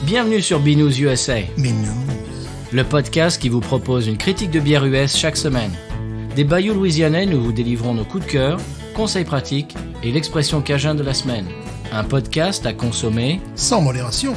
Bienvenue sur Binous USA, Binous. le podcast qui vous propose une critique de bière US chaque semaine. Des bayous louisianais, nous vous délivrons nos coups de cœur, conseils pratiques et l'expression cajun de la semaine. Un podcast à consommer Sans modération.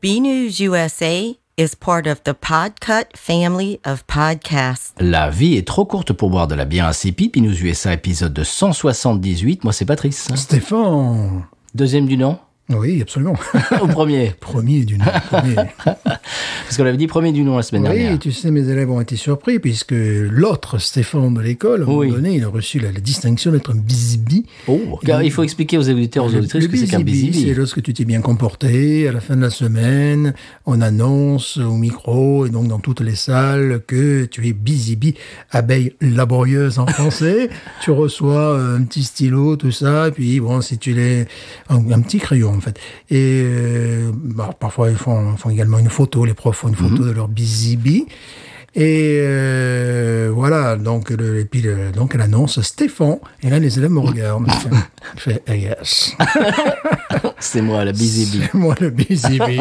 B-News USA is part of the Podcut family of podcasts. La vie est trop courte pour boire de la bière insipide. Binous USA épisode de 178. Moi, c'est Patrice. Stéphane. Deuxième du nom. Oui, absolument. Au premier. Premier du nom. Premier. Parce qu'on avait dit premier du nom la semaine dernière. Oui, tu sais, mes élèves ont été surpris puisque l'autre Stéphane de l'école, à un moment donné, il a reçu la distinction d'être un busy-bee. Oh, car il faut expliquer aux auditeurs, aux auditrices ce que c'est qu'un busy-bee. C'est lorsque tu t'es bien comporté, à la fin de la semaine, on annonce au micro et donc dans toutes les salles que tu es busy-bee, abeille laborieuse en français. Tu reçois un petit stylo, tout ça, et puis bon, si tu l'es, un petit crayon en fait. Et parfois ils font également une photo, les profs font une photo de leur busy-bee. Et voilà, donc elle annonce Stéphane. Et là, les élèves me regardent. Je fais yes. C'est moi, la busy bee. C'est moi, le busy bee.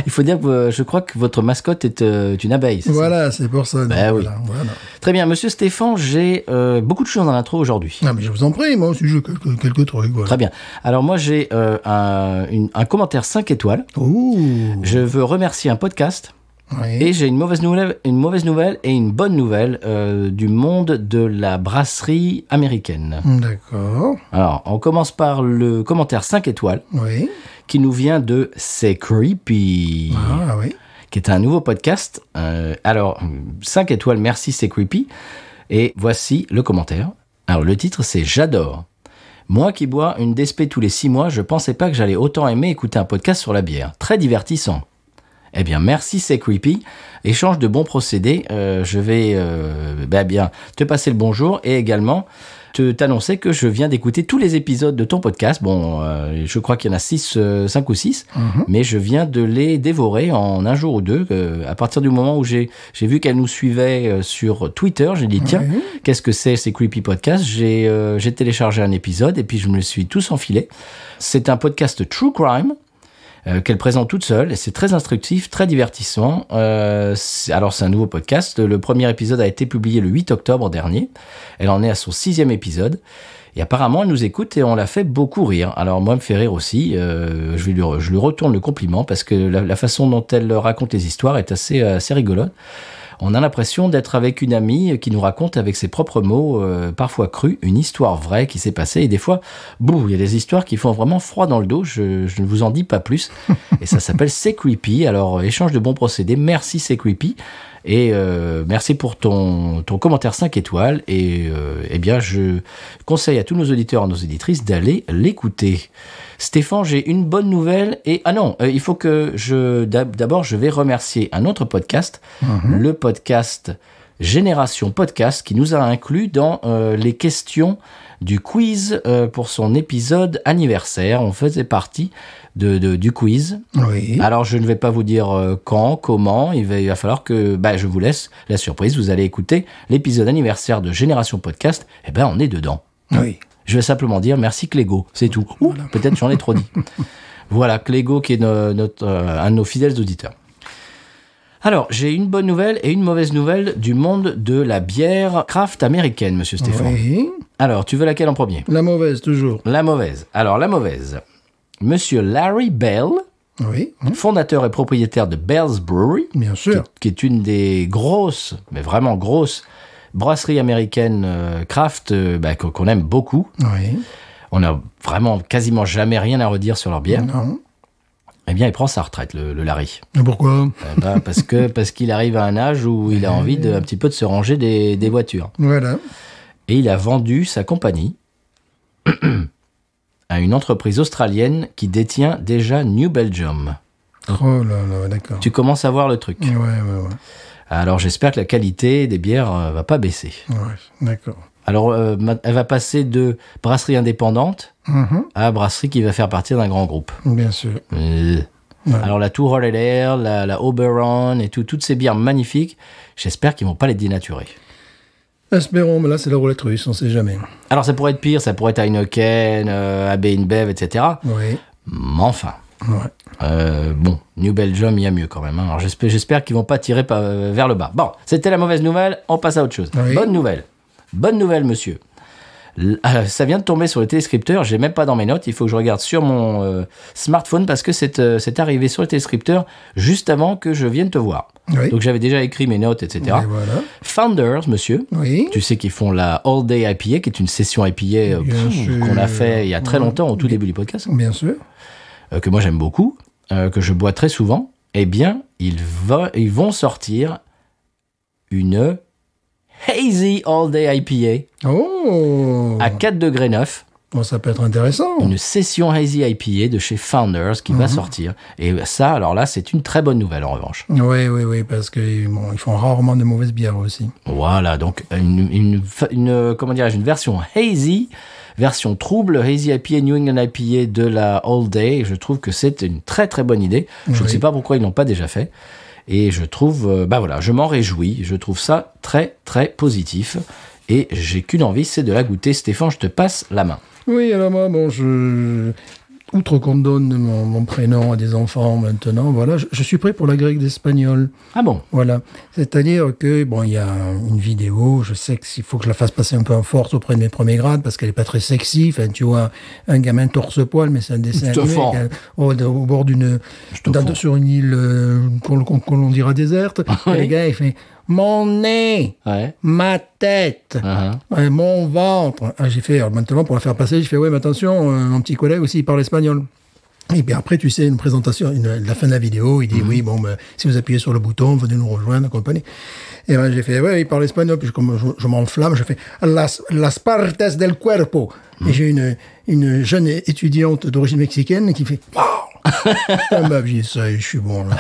Il faut dire que je crois que votre mascotte est une abeille. C'est voilà, c'est pour ça. Ben oui. Voilà. Très bien, monsieur Stéphane, j'ai beaucoup de choses dans l'intro aujourd'hui. Ah, mais je vous en prie, moi aussi, j'ai quelques trucs. Voilà. Très bien. Alors moi, j'ai un commentaire 5 étoiles. Ouh. Je veux remercier un podcast. Oui. Et j'ai une mauvaise nouvelle et une bonne nouvelle du monde de la brasserie américaine. D'accord. Alors, on commence par le commentaire 5 étoiles Oui. qui nous vient de C'est Creepy, Ah oui. qui est un nouveau podcast. Alors, 5 étoiles, merci C'est Creepy. Et voici le commentaire. Alors, le titre, c'est « J'adore ». Moi qui bois une DSP tous les 6 mois, je pensais pas que j'allais autant aimer écouter un podcast sur la bière. Très divertissant. Eh bien, merci, c'est creepy. Échange de bons procédés. Je vais bien te passer le bonjour et également t'annoncer que je viens d'écouter tous les épisodes de ton podcast. Bon, je crois qu'il y en a 5 ou 6, mais je viens de les dévorer en un jour ou deux. À partir du moment où j'ai vu qu'elle nous suivait sur Twitter, j'ai dit tiens, qu'est-ce que c'est ces creepy podcasts ? J'ai téléchargé un épisode et puis je me le suis tous enfilé. C'est un podcast True Crime. Qu'elle présente toute seule, et c'est très instructif, très divertissant. Alors, c'est un nouveau podcast. Le premier épisode a été publié le 8 octobre dernier. Elle en est à son 6e épisode. Et apparemment, elle nous écoute et on la fait beaucoup rire. Alors, moi, elle me fait rire aussi. Je lui retourne le compliment parce que la façon dont elle raconte les histoires est assez rigolote. On a l'impression d'être avec une amie qui nous raconte avec ses propres mots, parfois crus, une histoire vraie qui s'est passée. Et des fois, il y a des histoires qui font vraiment froid dans le dos. Je ne vous en dis pas plus. Et ça s'appelle C'est Creepy. Alors, échange de bons procédés. Merci, C'est Creepy. Et merci pour ton commentaire 5 étoiles. Et bien, je conseille à tous nos auditeurs et nos auditrices d'aller l'écouter. Stéphane, j'ai une bonne nouvelle. Et il faut que d'abord, je vais remercier un autre podcast, le podcast Génération Podcast, qui nous a inclus dans les questions du quiz pour son épisode anniversaire. On faisait partie du quiz. Oui. Alors, je ne vais pas vous dire quand, comment. Il va falloir que je vous laisse la surprise. Vous allez écouter l'épisode anniversaire de Génération Podcast. Eh ben, on est dedans. Oui. Je vais simplement dire merci Clégo, c'est tout. Ou peut-être j'en ai trop dit. Voilà, Clégo qui est un de nos fidèles auditeurs. Alors, j'ai une bonne nouvelle et une mauvaise nouvelle du monde de la bière craft américaine, monsieur Stéphane. Oui. Alors, tu veux laquelle en premier ? La mauvaise, toujours. La mauvaise. Alors, la mauvaise. Monsieur Larry Bell, Oui. fondateur et propriétaire de Bell's Brewery, Bien sûr. qui est une des grosses, mais vraiment grosses, brasseries américaines craft qu'on aime beaucoup. Oui. On n'a vraiment quasiment jamais rien à redire sur leur bière. Non. Eh bien, il prend sa retraite, le Larry. Et pourquoi ? Parce qu'il arrive à un âge où il a envie un petit peu de se ranger des voitures. Voilà. Et il a vendu sa compagnie à une entreprise australienne qui détient déjà New Belgium. Oh là là, d'accord. Tu commences à voir le truc. Ouais. Alors, j'espère que la qualité des bières va pas baisser. Ouais, d'accord. Alors, elle va passer de brasserie indépendante à brasserie qui va faire partie d'un grand groupe. Bien sûr. Ouais. Alors, la Tour Hollader, la Oberon et toutes ces bières magnifiques, j'espère qu'ils vont pas les dénaturer. Espérons, mais là, c'est la roulette russe, on sait jamais. Alors, ça pourrait être pire, ça pourrait être Heineken, AB InBev, etc. Oui. Mais enfin, Ouais. bon, New Belgium, il y a mieux quand même. Hein. Alors, j'espère qu'ils vont pas tirer vers le bas. Bon, c'était la mauvaise nouvelle, on passe à autre chose. Oui. Bonne nouvelle, monsieur. Ça vient de tomber sur le téléscripteur, j'ai même pas dans mes notes, il faut que je regarde sur mon smartphone parce que c'est arrivé sur le téléscripteur juste avant que je vienne te voir. Oui. Donc j'avais déjà écrit mes notes, etc. Et voilà. Founders, monsieur, Oui. tu sais qu'ils font la All Day IPA, qui est une session IPA Bien sûr. qu'on a fait il y a très longtemps, au tout début du podcast, Bien sûr. que moi j'aime beaucoup, que je bois très souvent. Eh bien, ils vont sortir une Hazy All Day IPA Oh! à 4 degrés 9. Bon, ça peut être intéressant. Une session Hazy IPA de chez Founders qui va sortir. Et ça, alors là, c'est une très bonne nouvelle en revanche. Oui, parce que bon, ils font rarement de mauvaises bières aussi. Voilà, donc comment dirais-je, une version Hazy, version trouble, Hazy IPA, New England IPA de la All Day. Je trouve que c'est une très très bonne idée. Je ne sais pas pourquoi ils l'ont pas déjà fait. Et je trouve, je m'en réjouis. Je trouve ça très très positif. Et j'ai qu'une envie, c'est de la goûter. Stéphane, je te passe la main. Oui, alors moi, bon, outre qu'on donne mon prénom à des enfants maintenant, voilà, je suis prêt pour la grecque d'espagnol. Ah bon? Voilà. C'est-à-dire que, bon, il y a une vidéo, je sais qu'il faut que je la fasse passer un peu en force auprès de mes premiers grades, parce qu'elle est pas très sexy. Enfin, tu vois, un gamin torse-poil, mais c'est un dessin Je te animé, fends. au bord sur une île qu'on dira déserte. Oui. Et le gars, il fait « Mon nez, Ouais. ma tête, Uh-huh. mon ventre ». J'ai fait, alors maintenant, pour la faire passer, j'ai fait « Ouais, mais attention, mon petit collègue aussi, il parle espagnol ». Et puis après, tu sais, une présentation, la fin de la vidéo, il dit oui, bon, ben, si vous appuyez sur le bouton, venez nous rejoindre, compagnie. Et ben, j'ai fait, ouais, il parle espagnol, puis je m'enflamme, je fais las partes del cuerpo. Et j'ai une jeune étudiante d'origine mexicaine qui fait, waouh! Ah, bah, j'ai dit, ça y est, je suis bon, là.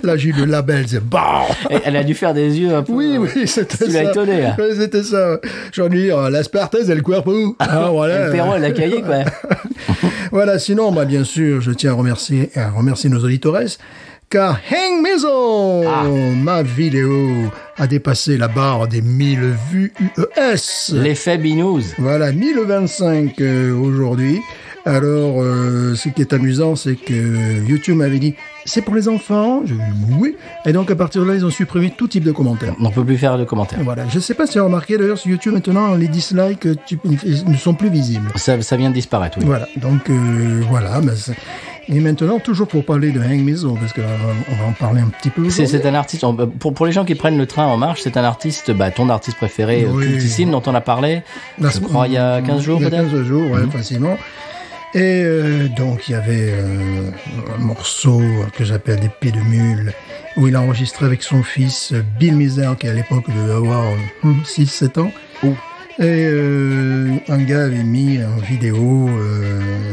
Là, j'ai eu le label, c'est bah! Et elle a dû faire des yeux un peu. Oui, c'était ça. Tu l'as étonné, là. Oui, c'était ça. J'ai envie de dire, las partes del cuerpo. Ah, voilà. Le Perron, elle a caillé, quoi. Voilà, sinon, bah, bien sûr, je tiens à remercier nos auditeurs, car Hang Maison, ma vidéo a dépassé la barre des 1000 vues UES. L'effet binouze. Voilà, 1025 aujourd'hui. Alors, ce qui est amusant, c'est que YouTube m'avait dit, c'est pour les enfants. Je dis oui. Et donc, à partir de là, ils ont supprimé tout type de commentaires. On ne peut plus faire de commentaires. Voilà. Je ne sais pas si tu as remarqué, d'ailleurs, sur YouTube, maintenant, les dislikes ne sont plus visibles. Ça vient de disparaître, oui. Voilà, donc voilà. Et maintenant, toujours pour parler de Hang Maison, parce qu'on va en parler un petit peu aujourd'hui. C'est un artiste, pour les gens qui prennent le train en marche, c'est un artiste, ton artiste préféré, Oui. cultissime, dont on a parlé, je crois, il y a 15 jours Il y a peut-être. 15 jours, ouais, facilement. Et donc, il y avait un morceau que j'appelle Des Pieds de Mule, où il a enregistré avec son fils Bill Mizer, qui à l'époque devait avoir 6-7 ans. Ouh. Et un gars avait mis en vidéo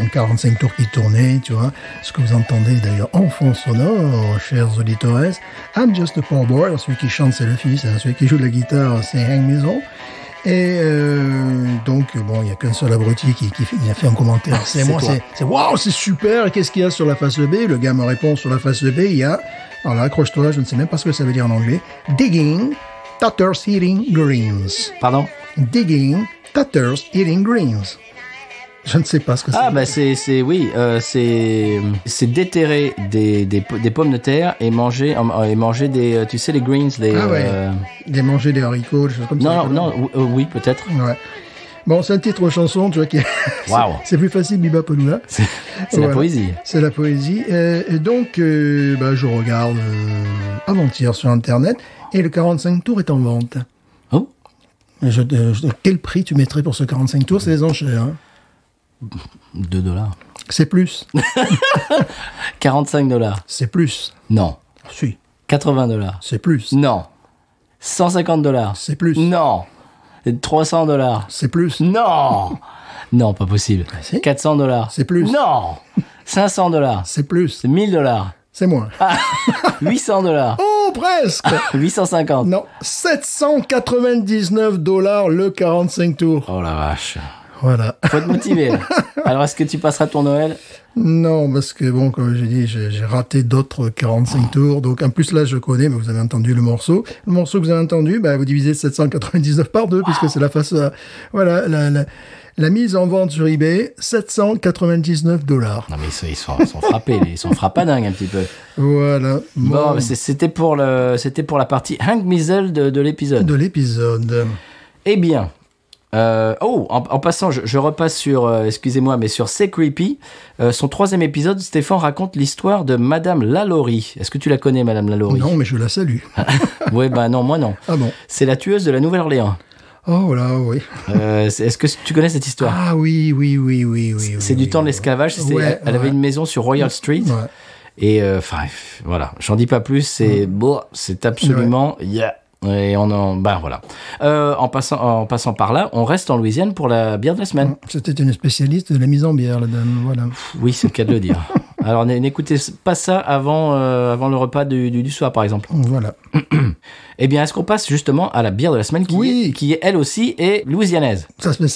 un 45 tours qui tournait, tu vois. Ce que vous entendez d'ailleurs en fond sonore, chers auditeurs. I'm Just a Poor Boy. Alors, celui qui chante, c'est le fils. Hein. Celui qui joue de la guitare, c'est Hang Maison. Et donc, bon, il n'y a qu'un seul abruti qui a fait un commentaire. C'est moi, toi. c'est waouh, c'est super. Qu'est-ce qu'il y a sur la face B? Le gars me répond sur la face B, il y a, alors là, accroche-toi, je ne sais même pas ce que ça veut dire en anglais. Digging, tatters eating greens. Pardon? Digging, tatters eating greens. Je ne sais pas ce que Ah, c'est. bah c'est déterrer des pommes de terre et manger des, tu sais, les greens, Ah ouais. Des manger des haricots, des choses comme ça. oui, peut-être. Ouais. Bon, c'est un titre de chanson, tu vois, qui Waouh. c'est plus facile, Biba Polula. C'est Voilà. la poésie. C'est la poésie. Et donc, je regarde avant-hier sur Internet, et le 45 tours est en vente. Oh. Quel prix tu mettrais pour ce 45 tours? C'est les enchères. Hein. $2. C'est plus. $45. C'est plus. Non. Si. $80. C'est plus. Non. $150. C'est plus. Non. $300. C'est plus. Non. Non, pas possible. si. $400. C'est plus. Non. $500. C'est plus. C'est $1000. C'est moins. $800. Oh, presque. 850. Non, $799 le 45 tours. Oh la vache. Voilà. Faut être motivé. Là. Alors, est-ce que tu passeras ton Noël? Non, parce que bon, comme j'ai dit, j'ai raté d'autres 45 tours. Donc, en plus, là, je connais, mais vous avez entendu le morceau. Le morceau que vous avez entendu, vous divisez 799 par 2, puisque c'est la face, voilà, la mise en vente sur eBay, $799. Non, mais ils sont frappés. Ils sont frappadingues un petit peu. Voilà. Bon, c'était pour la partie Hank Mizel de l'épisode. De l'épisode. Eh bien, en passant, je repasse sur, excusez-moi, mais sur C'est Creepy. Son 3e épisode, Stéphane raconte l'histoire de Madame Lalaurie. Est-ce que tu la connais, Madame Lalaurie? Non, mais je la salue. Oui, non, moi non. Ah bon? C'est la tueuse de la Nouvelle-Orléans. Oh, voilà, oui. Est-ce que tu connais cette histoire? Ah oui. C'est du temps de l'esclavage. Elle avait une maison sur Royal Street. Ouais. Et voilà, j'en dis pas plus. C'est absolument et voilà. En passant par là, on reste en Louisiane pour la bière de la semaine. C'était une spécialiste de la mise en bière, la dame. Voilà. Oui, c'est le cas de le dire. Alors n'écoutez pas ça avant le repas du soir, par exemple. Voilà. Eh bien, est-ce qu'on passe justement à la bière de la semaine qui est elle aussi est louisianaise?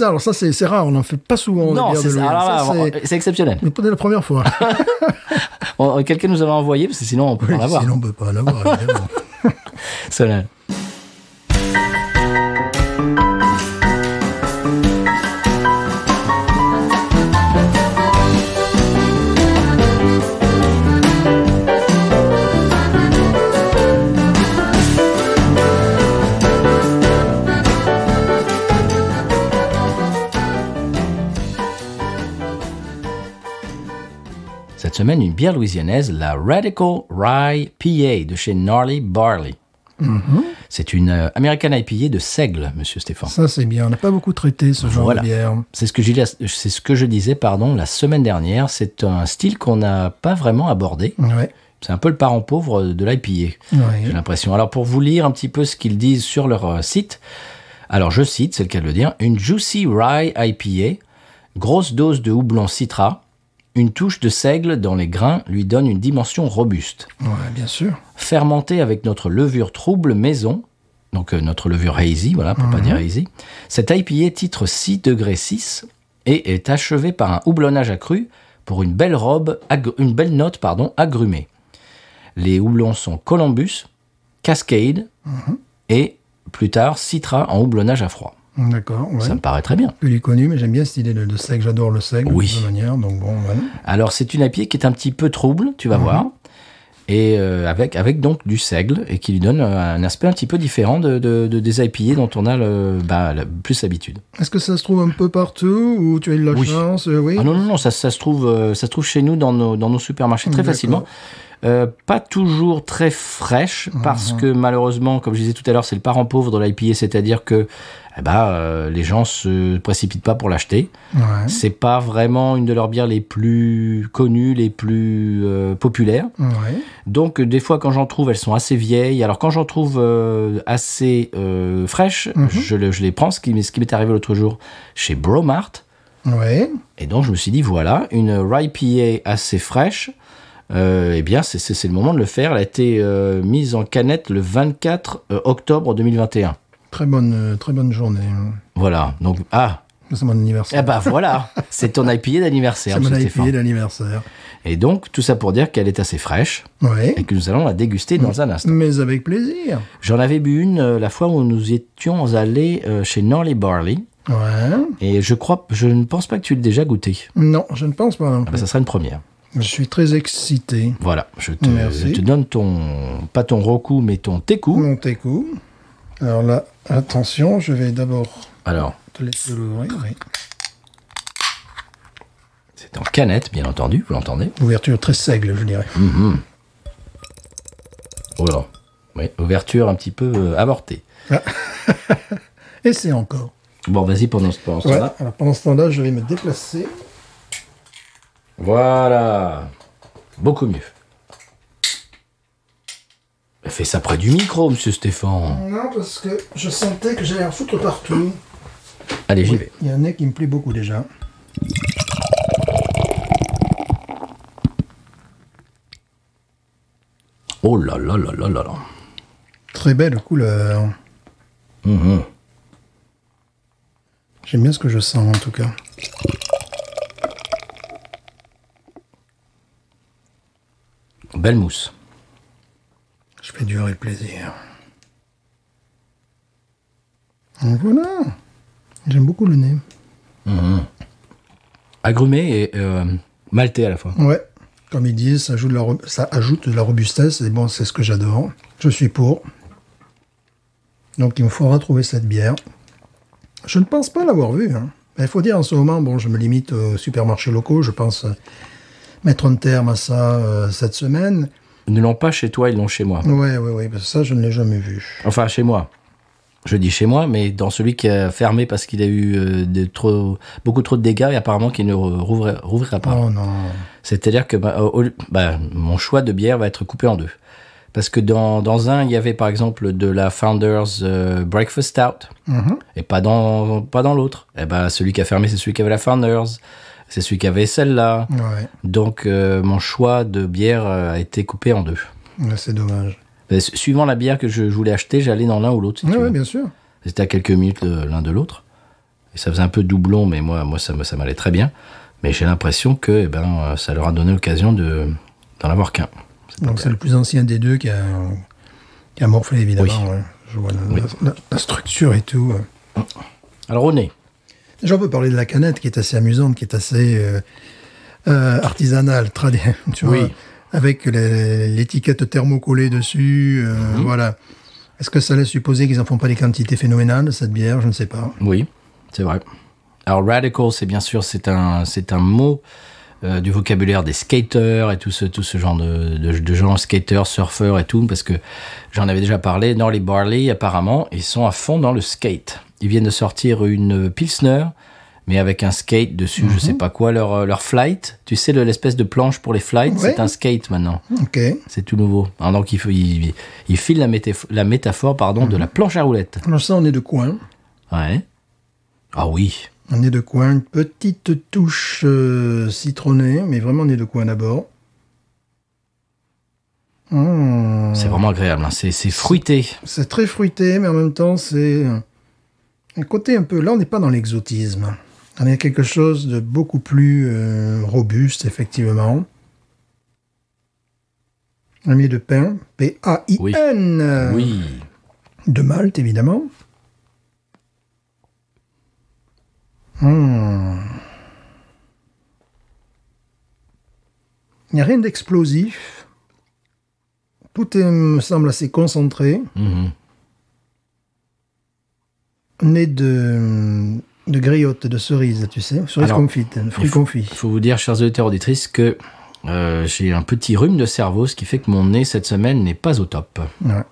Alors ça c'est rare, on n'en fait pas souvent. Non, c'est ça. C'est exceptionnel. Mais prenez la première fois. Quelqu'un nous avait envoyé, parce que sinon on peut pas en avoir. Sinon on peut pas en avoir, évidemment. Cela. Cette semaine, une bière louisianaise, la Radical Rye PA de chez Gnarly Barley. C'est une American IPA de seigle, monsieur Stéphane. Ça, c'est bien. On n'a pas beaucoup traité ce genre de bière. C'est ce que je disais la semaine dernière. C'est un style qu'on n'a pas vraiment abordé. Ouais. C'est un peu le parent pauvre de l'IPA, j'ai l'impression. Alors, pour vous lire un petit peu ce qu'ils disent sur leur site, alors je cite, c'est le cas de le dire, une Juicy Rye IPA, grosse dose de houblon citra, une touche de seigle dans les grains lui donne une dimension robuste. Ouais, bien sûr. Fermentée avec notre levure trouble maison, donc notre levure hazy, voilà, pour pas dire hazy, cette IPA titre 6 degrés 6 et est achevée par un houblonnage accru pour une belle note agrumée. Les houblons sont Columbus, Cascade et plus tard Citra en houblonnage à froid. D'accord, ouais. Ça me paraît très bien. Peu du connu, mais j'aime bien cette idée de seigle. J'adore le seigle de toute manière, donc bon, voilà. Alors, c'est une IPA qui est un petit peu trouble, tu vas voir, et avec donc du seigle, et qui lui donne un aspect un petit peu différent des IPA dont on a plus l'habitude. Est-ce que ça se trouve un peu partout, ou tu as eu de la chance? Oui. Ah non, ça se trouve chez nous dans nos supermarchés très facilement. Pas toujours très fraîche, parce que malheureusement, comme je disais tout à l'heure, c'est le parent pauvre de l'IPA, c'est-à-dire que les gens se précipitent pas pour l'acheter. Ouais. C'est pas vraiment une de leurs bières les plus connues, les plus populaires. Ouais. Donc des fois quand j'en trouve, elles sont assez vieilles. Alors quand j'en trouve assez fraîches, je les prends. Ce qui m'est arrivé l'autre jour chez Bromart. Ouais. Et donc je me suis dit voilà, une Rye PA assez fraîche. Eh bien, c'est le moment de le faire. Elle a été mise en canette le 24 octobre 2021. Très bonne journée. Voilà. Donc, c'est mon anniversaire. Voilà. C'est ton IPA d'anniversaire. C'est mon IPA d'anniversaire. Et donc, tout ça pour dire qu'elle est assez fraîche. Ouais. Et que nous allons la déguster dans un instant. Mais avec plaisir. J'en avais bu une la fois où nous étions allés chez Gnarly Barley. Ouais. Et je ne pense pas que tu l'aies déjà goûté. Non, je ne pense pas non plus. Ça sera une première. Je suis très excité. Voilà, je te donne pas ton roku, mais ton teku. Mon teku. Alors là, attention, je vais d'abord te laisser l'ouvrir. Oui. C'est en canette, bien entendu, vous l'entendez. Ouverture très seigle, je dirais. Voilà. Oui, ouverture un petit peu avortée. Et c'est encore. Bon, vas-y pendant ce temps-là. Alors pendant ce temps-là, je vais me déplacer. Voilà. Beaucoup mieux. Fais ça près du micro, monsieur Stéphane. Non, parce que je sentais que j'allais en foutre partout. Allez, j'y vais. Il y a un nez qui me plaît beaucoup déjà. Oh là là là là là là. Très belle couleur. J'aime bien ce que je sens, en tout cas. Belle mousse. Je fais durer le plaisir. Donc voilà. J'aime beaucoup le nez. Agrumé et maltais à la fois. Ouais. Comme ils disent, ça ajoute de la robustesse. Et bon, c'est ce que j'adore. Je suis pour. Donc il me faudra trouver cette bière. Je ne pense pas l'avoir vue. Hein. Il faut dire en ce moment, bon, je me limite aux supermarchés locaux. Je pense mettre un terme à ça cette semaine. Ils ne l'ont pas chez toi, ils l'ont chez moi. Ouais, parce que ça, je ne l'ai jamais vu. Enfin, chez moi. Je dis chez moi, mais dans celui qui a fermé parce qu'il a eu beaucoup trop de dégâts et apparemment qu'il ne rouvrira pas. Oh non. C'est-à-dire que mon choix de bière va être coupé en deux. Parce que dans un, il y avait par exemple de la Founders Breakfast Stout, et pas dans l'autre. Et ben, celui qui a fermé, c'est celui qui avait la Founders, c'est celui qui avait celle-là. Ouais. Donc mon choix de bière a été coupé en deux. Ouais, c'est dommage. Suivant la bière que je voulais acheter, j'allais dans l'un ou l'autre. Si tu veux. Bien sûr. C'était à quelques minutes l'un de l'autre. Et ça faisait un peu doublon, mais moi ça m'allait très bien. Mais j'ai l'impression que ça leur a donné l'occasion d'en avoir qu'un. Donc c'est le plus ancien des deux qui a morflé, évidemment. Oui. Ouais. Je vois la structure et tout. Alors au nez. Déjà, on peut parler de la canette qui est assez amusante, qui est assez artisanale, tu vois, avec l'étiquette thermocollée dessus. Voilà. Est-ce que ça laisse supposer qu'ils n'en font pas des quantités phénoménales, cette bière? Je ne sais pas. Oui, c'est vrai. Alors radical, c'est bien sûr, c'est un mot du vocabulaire des skaters et tout ce genre de gens, skaters, surfeurs et tout, parce que j'en avais déjà parlé. Dans les Barley, apparemment, ils sont à fond dans le skate. Ils viennent de sortir une Pilsner, mais avec un skate dessus, je sais pas quoi, leur flight. Tu sais, l'espèce de planche pour les flights, c'est un skate maintenant. Ok. C'est tout nouveau. Alors donc, il file la métaphore de la planche à roulettes. Alors ça, on est de coin. Ouais. Ah oui. On est de coin, une petite touche citronnée, mais vraiment on est de coin d'abord. C'est vraiment agréable, hein. C'est fruité. C'est très fruité, mais en même temps, c'est un côté un peu... Là, on n'est pas dans l'exotisme. On est quelque chose de beaucoup plus robuste, effectivement. Un miel de pain, P-A-I-N. Oui. De Malte, évidemment. Il n'y a rien d'explosif. Tout me semble assez concentré. Né de griotte, de cerise, tu sais. Cerise confite, fruits confits. Il faut vous dire, chers auditeurs auditrices, que j'ai un petit rhume de cerveau, ce qui fait que mon nez cette semaine n'est pas au top. Ouais.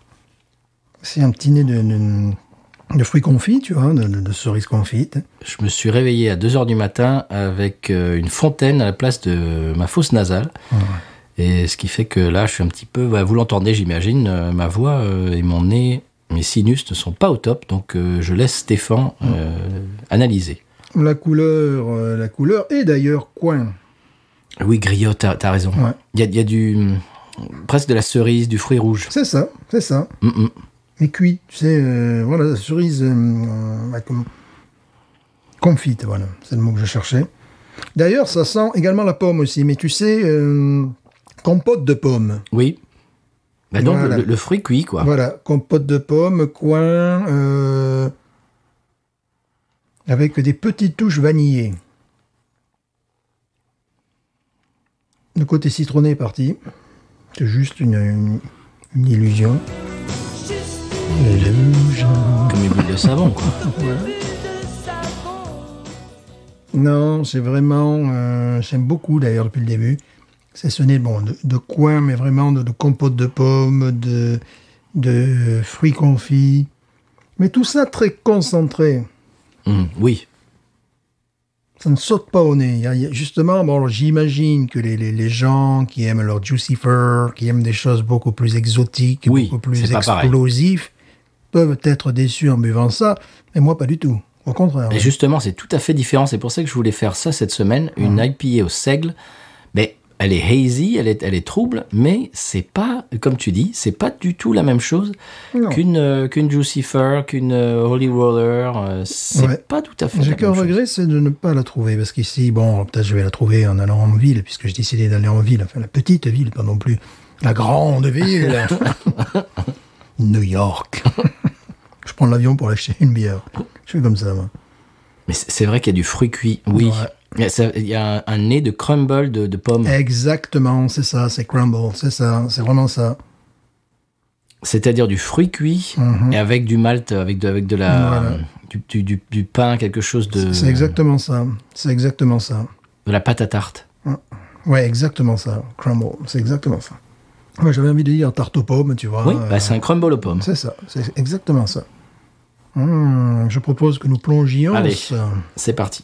C'est un petit nez de fruits confits, tu vois, de cerises confites. Je me suis réveillé à 2h du matin avec une fontaine à la place de ma fosse nasale. Ouais. Et ce qui fait que là, je suis un petit peu... vous l'entendez, j'imagine, ma voix et mon nez, mes sinus ne sont pas au top. Donc, je laisse Stéphane analyser. La couleur est d'ailleurs coin. Oui, griotte, t'as raison. Ouais. Il y a presque de la cerise, du fruit rouge. C'est ça. Mais cuit, tu sais, voilà, cerise confite, voilà, c'est le mot que je cherchais. D'ailleurs, ça sent également la pomme aussi, mais tu sais, compote de pomme. Oui. Donc, voilà. le fruit cuit, quoi. Voilà, compote de pomme, coin, avec des petites touches vanillées. Le côté citronné est parti. C'est juste une illusion. Comme une boule de savon, quoi. Ouais. Non, c'est vraiment... j'aime beaucoup, d'ailleurs, depuis le début. C'est ce nez, de coin, mais vraiment de compote de pommes, de fruits confits. Mais tout ça très concentré. Oui. Ça ne saute pas au nez. Justement, j'imagine que les gens qui aiment leur Jucifer, qui aiment des choses beaucoup plus exotiques, beaucoup plus explosives, peuvent être déçus en buvant ça, mais moi pas du tout, au contraire. Et justement, c'est tout à fait différent, c'est pour ça que je voulais faire ça cette semaine, une IPA au seigle, mais elle est hazy, elle est trouble, mais c'est pas, comme tu dis, c'est pas du tout la même chose Non. qu'une Jucifer, qu'une Holy Roller. C'est Ouais. pas tout à fait J'ai la qu'un même chose. regret, c'est de ne pas la trouver. Parce qu'ici, bon, peut-être je vais la trouver en allant en ville, puisque j'ai décidé d'aller en ville. Enfin, la petite ville, pas non plus la grande ville. New York. Je prends l'avion pour acheter une bière. Je fais comme ça, moi. Mais c'est vrai qu'il y a du fruit cuit, oui. Ouais. Il y a un nez de crumble de pommes. Exactement, c'est ça, c'est crumble, c'est ça, c'est vraiment ça. C'est-à-dire du fruit cuit et avec du malt, avec de la, Voilà. du pain, quelque chose de... C'est exactement ça, c'est exactement ça. De la pâte à tarte. Ouais, exactement ça, crumble, c'est exactement ça. Ouais, j'avais envie de dire tarte aux pommes, tu vois. Oui, bah, c'est un crumble aux pommes. C'est ça, c'est exactement ça. Je propose que nous plongions. Allez, c'est parti.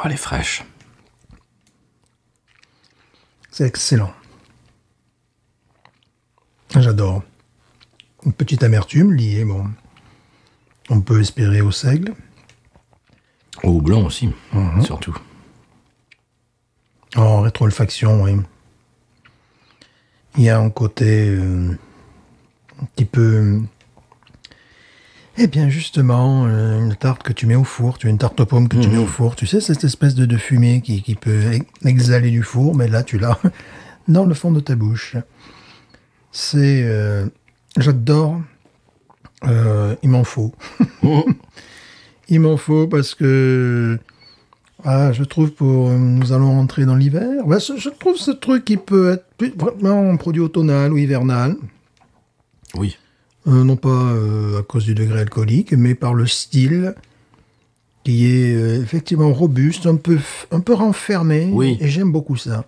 Oh, elle est fraîche. C'est excellent. J'adore. Une petite amertume liée, bon, on peut espérer au seigle. Au blanc aussi, surtout. En rétro-olfaction, oui. Il y a un côté un petit peu... Eh bien, justement, une tarte que tu mets au four, tu as une tarte aux pommes que tu mets au four, tu sais, cette espèce de fumée qui peut exhaler du four, mais là, tu l'as dans le fond de ta bouche. C'est... j'adore. Il m'en faut. Il m'en faut parce que... Ah, je trouve nous allons rentrer dans l'hiver. Ouais, je trouve ce truc qui peut être vraiment un produit automnal ou hivernal. Oui. Non pas à cause du degré alcoolique, mais par le style qui est effectivement robuste, un peu renfermé. Oui. Et j'aime beaucoup ça.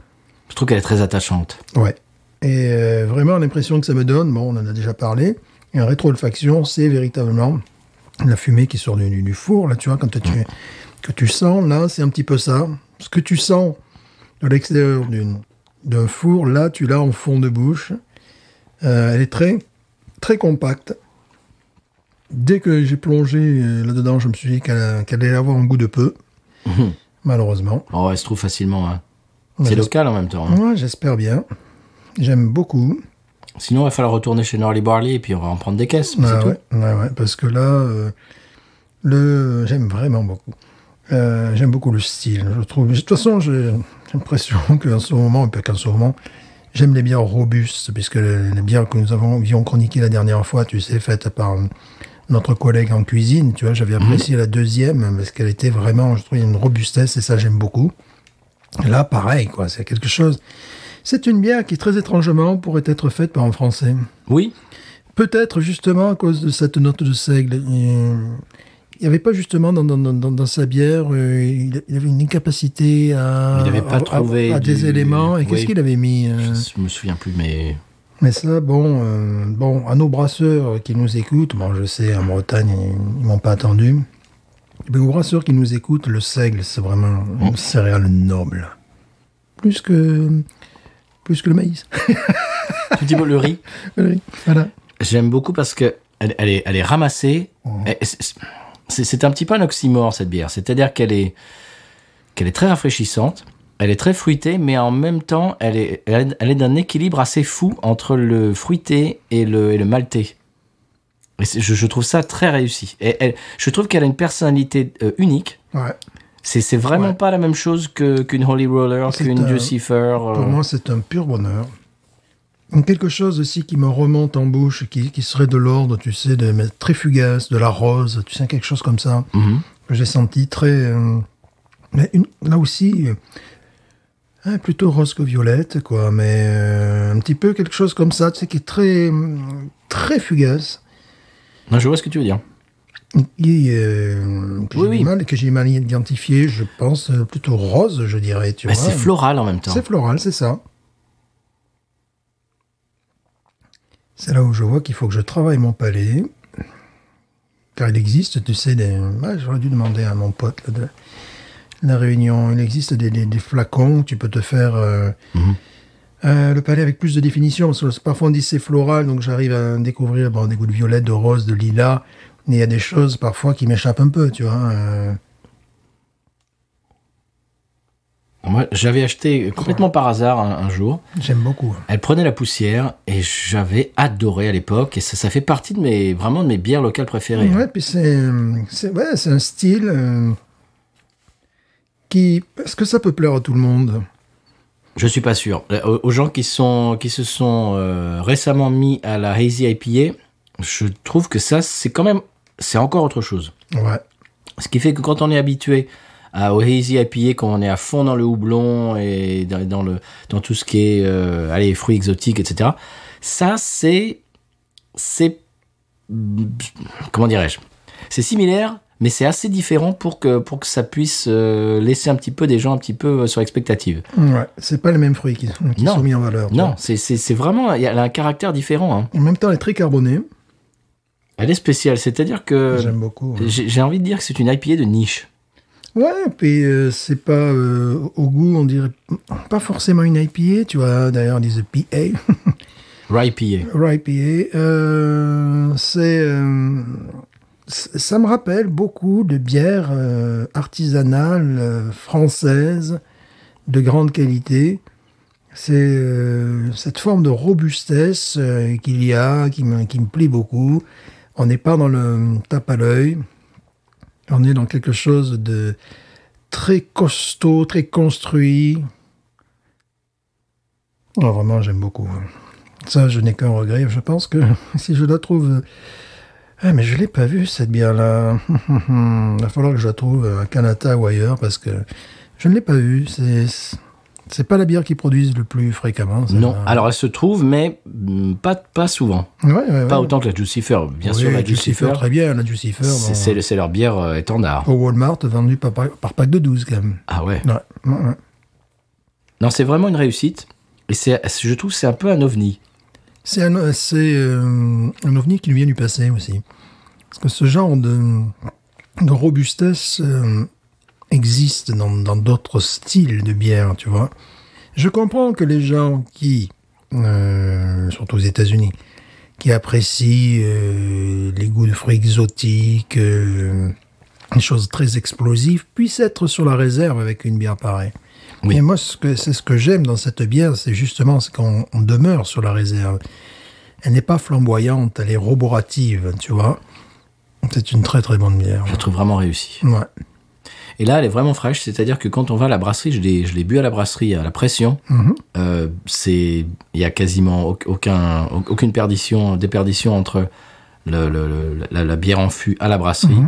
Je trouve qu'elle est très attachante. Ouais. Et vraiment, l'impression que ça me donne, bon, on en a déjà parlé, et en rétro-olfaction, c'est véritablement la fumée qui sort du four, là, tu vois, quand que tu sens, là, c'est un petit peu ça. Ce que tu sens de l'extérieur d'un four, là, tu l'as en fond de bouche. Elle est très, très compacte. Dès que j'ai plongé là-dedans, je me suis dit qu'elle allait avoir un goût de peu, malheureusement. Oh, elle se trouve facilement. Hein. Ouais, C'est local en même temps. Hein. Ouais, j'espère bien. J'aime beaucoup. Sinon, il va falloir retourner chez Norley Barley et puis on va en prendre des caisses. Mais c'est tout. Ouais, parce que là, j'aime vraiment beaucoup. J'aime beaucoup le style, je trouve. De toute façon, j'ai l'impression qu'en ce moment, et pas qu'en ce moment, j'aime les bières robustes, puisque les bières que nous avions chroniquées la dernière fois, tu sais, faites par notre collègue en cuisine, tu vois, j'avais apprécié la deuxième, parce qu'elle était vraiment, je trouvais, une robustesse, et ça, j'aime beaucoup. Et là, pareil, quoi, c'est quelque chose... C'est une bière qui, très étrangement, pourrait être faite par un Français. Oui. Peut-être, justement, à cause de cette note de seigle. Il n'y avait pas, justement, dans sa bière, il avait une incapacité à... Il n'avait pas trouvé des éléments. Et qu'est-ce qu'il avait mis Je me souviens plus, mais... Mais ça, bon, à nos brasseurs qui nous écoutent, bon, je sais, en Bretagne, ils m'ont pas attendu. Mais aux brasseurs qui nous écoutent, le seigle, c'est vraiment une céréale noble. Plus que le maïs. Tu dis le riz. Oui, voilà. J'aime beaucoup parce que elle est ramassée. C'est un petit peu un oxymore, cette bière. C'est-à-dire qu'elle est très rafraîchissante. Elle est très fruitée, mais en même temps, elle est d'un équilibre assez fou entre le fruité et le maltais. Et je trouve ça très réussi. Et je trouve qu'elle a une personnalité unique. Ouais. C'est vraiment pas la même chose qu'une Holy Roller, qu'une Jucifer. Pour moi, c'est un pur bonheur. Quelque chose aussi qui me remonte en bouche, qui serait de l'ordre, tu sais, très fugace, de la rose, tu sais, quelque chose comme ça, que j'ai senti très... là aussi, plutôt rose que violette, quoi, mais un petit peu quelque chose comme ça, tu sais, qui est très, très fugace. Non, je vois ce que tu veux dire. Que j'ai mal identifié, je pense, plutôt rose, je dirais, tu vois. C'est floral en même temps. C'est floral, c'est ça. C'est là où je vois qu'il faut que je travaille mon palais. Car il existe, tu sais, j'aurais dû demander à mon pote là, de la Réunion, il existe des flacons, tu peux te faire Le palais avec plus de définition, parce que parfois on dit c'est floral, donc j'arrive à découvrir des goûts de violet, de rose, de lilas, mais il y a des choses parfois qui m'échappent un peu, tu vois. Moi, j'avais acheté complètement par hasard un jour. J'aime beaucoup. Elle prenait la poussière et j'avais adoré à l'époque. Et ça fait partie de mes bières locales préférées. Ouais, puis c'est un style qui... Est-ce que ça peut plaire à tout le monde? Je suis pas sûr. Aux gens qui se sont récemment mis à la Hazy IPA, je trouve que ça, c'est encore autre chose. Ouais. Ce qui fait que quand on est habitué au Hazy IPA, quand on est à fond dans le houblon et dans tout ce qui est fruits exotiques, etc., ça, c'est comment dirais-je? C'est similaire, mais c'est assez différent pour que ça puisse laisser un petit peu des gens un petit peu sur l'expectative. Ouais, c'est pas les mêmes fruits qui sont mis en valeur. Non, c'est vraiment... Elle a un caractère différent. Hein. En même temps, elle est très carbonée. Elle est spéciale, c'est-à-dire que... J'aime beaucoup. Ouais. J'ai envie de dire que c'est une IPA de niche. Ouais, puis c'est pas au goût, on dirait pas forcément une IPA, tu vois, d'ailleurs ils disent PA. Rye IPA. Rye IPA. Ça me rappelle beaucoup de bières artisanales françaises de grande qualité. C'est cette forme de robustesse qu'il y a, qui me plaît beaucoup. On n'est pas dans le tape à l'œil. On est dans quelque chose de très costaud, très construit. Oh, vraiment, j'aime beaucoup. Ça, je n'ai qu'un regret. Je pense que si je la trouve... Ah, mais je ne l'ai pas vue, cette bière-là. Il va falloir que je la trouve à Canada ou ailleurs, parce que je ne l'ai pas vue. C'est pas la bière qu'ils produisent le plus fréquemment. Non, alors elle se trouve, mais pas souvent. Ouais. Pas autant que la Jucifer. Bien sûr, la Jucifer, très bien, la Jucifer. C'est leur bière étendard. Au Walmart, vendue par pack de 12, quand même. Ah ouais. Ouais. Non, c'est vraiment une réussite. Et je trouve que c'est un peu un ovni. C'est un ovni qui nous vient du passé aussi. Parce que ce genre de robustesse existe dans d'autres styles de bière, tu vois. Je comprends que les gens qui, surtout aux États-Unis, qui apprécient les goûts de fruits exotiques, des choses très explosives, puissent être sur la réserve avec une bière pareille. Oui. Et moi, c'est ce que j'aime dans cette bière, c'est qu'on demeure sur la réserve. Elle n'est pas flamboyante, elle est roborative, tu vois. C'est une très très bonne bière. Je la trouve vraiment réussie. Ouais. Et là, elle est vraiment fraîche, c'est-à-dire que quand on va à la brasserie, je l'ai bu à la brasserie à la pression. Il y a quasiment aucune déperdition entre la bière en fût à la brasserie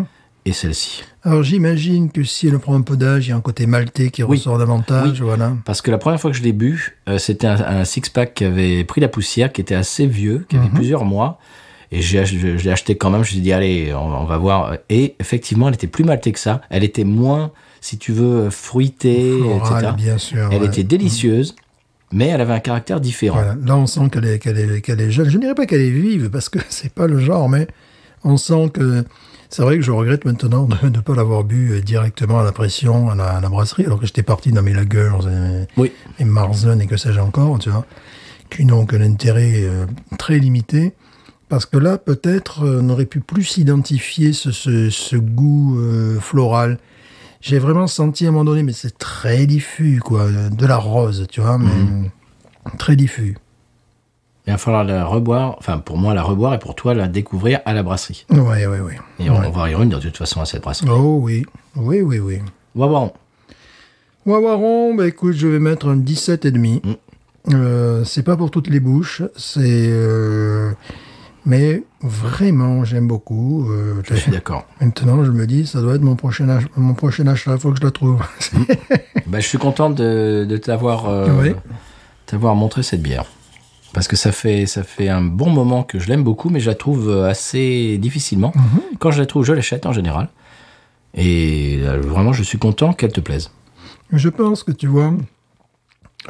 et celle-ci. Alors j'imagine que si elle prend un peu d'âge, il y a un côté maltais qui ressort davantage. Oui, voilà. Parce que la première fois que je l'ai bu, c'était un six-pack qui avait pris la poussière, qui était assez vieux, qui avait plusieurs mois. Et je l'ai acheté quand même, je me suis dit, allez, on va voir. Et effectivement, elle était plus maltée que ça. Elle était moins, si tu veux, fruitée, florale, etc. Bien sûr. Elle était délicieuse, mais elle avait un caractère différent. Voilà. Là, on sent qu'elle est jeune. Je ne dirais pas qu'elle est vive, parce que c'est pas le genre, mais on sent que... C'est vrai que je regrette maintenant de ne pas l'avoir bu directement à la pression, à la brasserie, alors que j'étais parti dans mes lagers, et Marzen et que sais-je encore, tu vois, qui n'ont qu'un intérêt très limité. Parce que là, peut-être, on aurait pu plus identifier ce goût floral. J'ai vraiment senti à un moment donné, mais c'est très diffus, quoi, de la rose, tu vois, mais très diffus. Il va falloir la reboire, enfin pour moi la reboire et pour toi la découvrir à la brasserie. Oui. Et on va y revenir de toute façon à cette brasserie. Oh oui. Wawaron. Wawaron, bah écoute, je vais mettre un 17,5. C'est pas pour toutes les bouches, mais vraiment, j'aime beaucoup. Je suis d'accord. Maintenant, je me dis, ça doit être mon prochain achat, il faut que je la trouve. Je suis content de t'avoir montré cette bière. Parce que ça fait un bon moment que je l'aime beaucoup, mais je la trouve assez difficilement. Quand je la trouve, je l'achète en général. Et vraiment, je suis content qu'elle te plaise. Je pense que tu vois...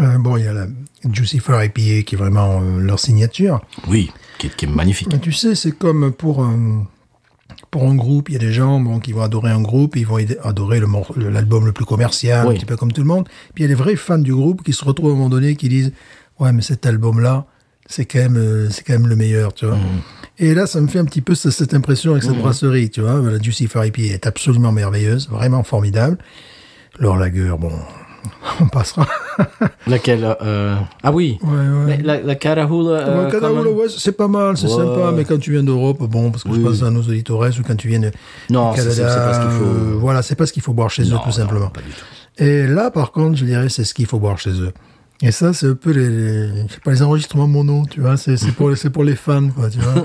il y a la Jucifer IPA qui est vraiment leur signature. Oui, qui est magnifique. Mais tu sais, c'est comme pour un groupe, il y a des gens qui vont adorer un groupe, ils vont adorer l'album le plus commercial, un petit peu comme tout le monde. Puis il y a les vrais fans du groupe qui se retrouvent à un moment donné qui disent « ouais, mais cet album-là, c'est quand même le meilleur, tu vois. Et là, ça me fait un petit peu cette impression avec cette brasserie, tu vois. La Jucifer IPA est absolument merveilleuse, vraiment formidable. Laure Lager, bon, on passera. Laquelle Ah oui. Ouais. La Catahoula. Catahoula, ouais, c'est pas mal, c'est sympa, mais quand tu viens d'Europe, bon, parce que je pense à nos auditeurs, ou quand tu viens du Canada, c'est pas ce qu'il faut. voilà, c'est pas ce qu'il faut boire chez eux, tout simplement. Pas du tout. Et là, par contre, je dirais, c'est ce qu'il faut boire chez eux. Et ça, c'est un peu je sais pas, les enregistrements mono, tu vois, c'est pour les fans, quoi, tu vois.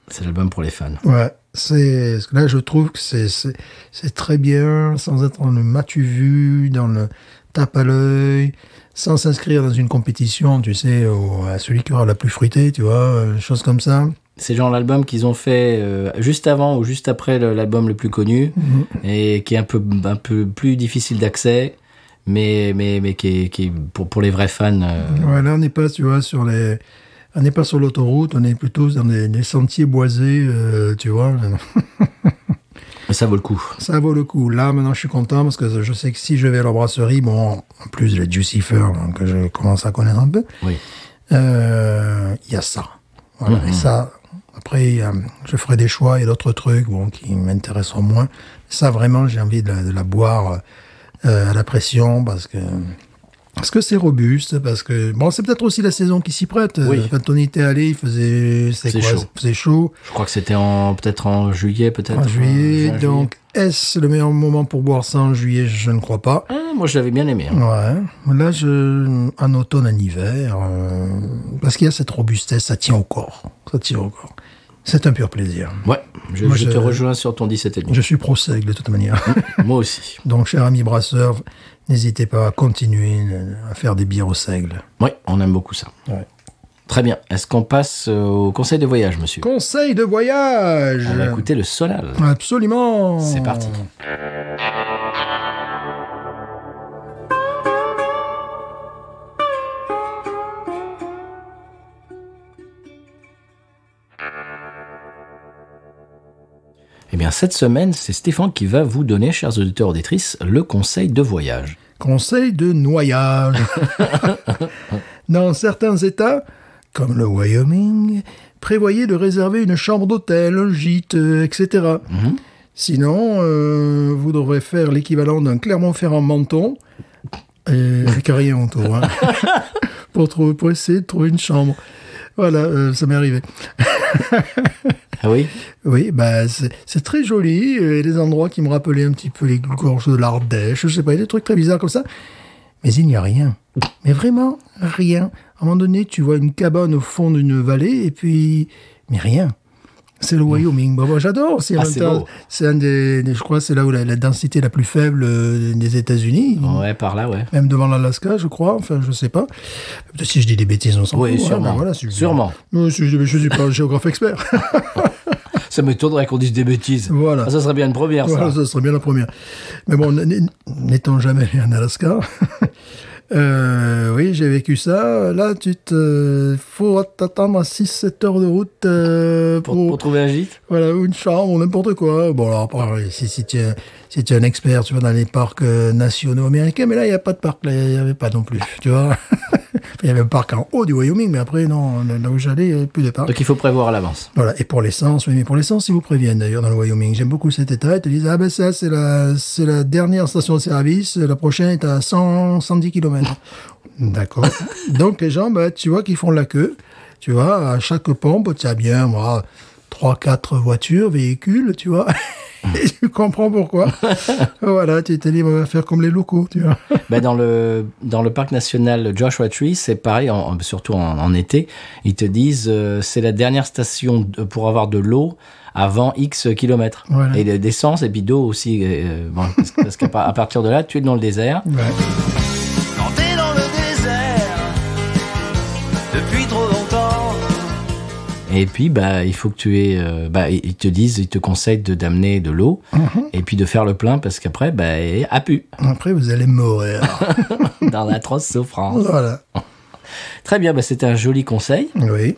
C'est l'album pour les fans. Ouais, parce que là, je trouve que c'est très bien, sans être dans le m'as-tu vu, dans le tape à l'œil, sans s'inscrire dans une compétition, tu sais, à celui qui aura la plus fruitée, tu vois, choses comme ça. C'est genre l'album qu'ils ont fait juste avant ou juste après l'album le plus connu et qui est un peu plus difficile d'accès, mais qui est pour les vrais fans. Ouais, là, on n'est pas, tu vois, on n'est pas sur l'autoroute, on est plutôt dans des sentiers boisés, tu vois. Ça vaut le coup. Ça vaut le coup. Là, maintenant, je suis content parce que je sais que si je vais à la brasserie, bon, en plus les Jucifer, que je commence à connaître un peu, Oui. y a ça. Voilà. Et ça, après, je ferai des choix et d'autres trucs, bon, qui m'intéresseront moins. Ça, vraiment, j'ai envie de la boire à la pression parce que c'est robuste, parce que... Bon, c'est peut-être aussi la saison qui s'y prête. Oui. Quand on y était allé, il faisait... C'est chaud. C'est chaud. Je crois que c'était peut-être en juillet, peut-être. En juillet, juin, donc est-ce le meilleur moment pour boire ça en juillet? Je ne crois pas. moi, je l'avais bien aimé. Hein. Ouais. Là, en automne, en hiver, parce qu'il y a cette robustesse, ça tient au corps. Ça tient au corps. C'est un pur plaisir. Ouais, je te rejoins sur ton 17,5. Je suis pro-seigle, de toute manière. Moi aussi. Donc, chers amis brasseurs, n'hésitez pas à continuer à faire des bières au seigle. Oui, on aime beaucoup ça. Ouais. Très bien. Est-ce qu'on passe au conseil de voyage, monsieur? Conseil de voyage. On va écouter le Solal. Absolument. C'est parti. Eh bien, cette semaine, c'est Stéphane qui va vous donner, chers auditeurs auditrices, le conseil de voyage. Conseil de noyage. Dans certains États, comme le Wyoming, prévoyez de réserver une chambre d'hôtel, un gîte, etc. Sinon, vous devrez faire l'équivalent d'un Clermont-Ferrand menton, avec rien autour, hein, pour essayer de trouver une chambre. Voilà, ça m'est arrivé. Ah oui? Oui, bah c'est très joli. Il y a des endroits qui me rappelaient un petit peu les gorges de l'Ardèche. Je sais pas, il y a des trucs très bizarres comme ça. Mais il n'y a rien. Mais vraiment, rien. À un moment donné, tu vois une cabane au fond d'une vallée et puis... Mais rien. C'est le Wyoming. Bon, j'adore. C'est beau. C'est je crois, c'est là où la densité la plus faible des États-Unis. Ouais, par là, ouais. Même devant l'Alaska, je crois. Enfin, je sais pas. Peut-être si je dis des bêtises, on s'en fout. Oui, sûrement. Voilà, Sûrement. Je suis pas un géographe expert. Ça m'étonnerait qu'on dise des bêtises. Voilà. Ah, ça serait bien une première, ça. Voilà, ça serait bien la première. Mais bon, n'étant jamais allé en Alaska, oui, j'ai vécu ça. Là, faut t'attendre à 6-7 heures de route Pour trouver un gîte? Voilà, ou une chambre, ou n'importe quoi. Bon, alors, après, si tu es un expert, tu vas dans les parcs nationaux américains, mais là, il n'y a pas de parc, là, il n'y avait pas non plus, tu vois. Il y avait un parc en haut du Wyoming, mais après, non, là où j'allais, il n'y avait plus de parc. Donc il faut prévoir à l'avance. Voilà, et pour l'essence, oui, mais pour l'essence, ils vous préviennent d'ailleurs dans le Wyoming. J'aime beaucoup cet état, ils te disent, ah ben ça, c'est la dernière station de service, la prochaine est à 110 km. D'accord. Donc les gens, bah, tu vois qu'ils font la queue, tu vois, à chaque pompe, tu as bien, moi, 3-4 voitures, véhicules, tu vois. Et tu comprends pourquoi. Voilà, tu t'es dit, on va faire comme les locaux, tu vois. Ben dans le parc national Joshua Tree, c'est pareil, surtout en été. Ils te disent c'est la dernière station pour avoir de l'eau avant X kilomètres. Voilà. Et d'essence et puis d'eau aussi. Bon, parce qu'à partir de là, tu es dans le désert. Ouais. Quand t'es dans le désert depuis trop longtemps. Et puis, bah, il faut que tu aies... ils te conseillent d'amener de l'eau et puis de faire le plein parce qu'après, à pu. Après, vous allez mourir. Dans l'atroce souffrance. Voilà. Très bien, c'était un joli conseil. Oui.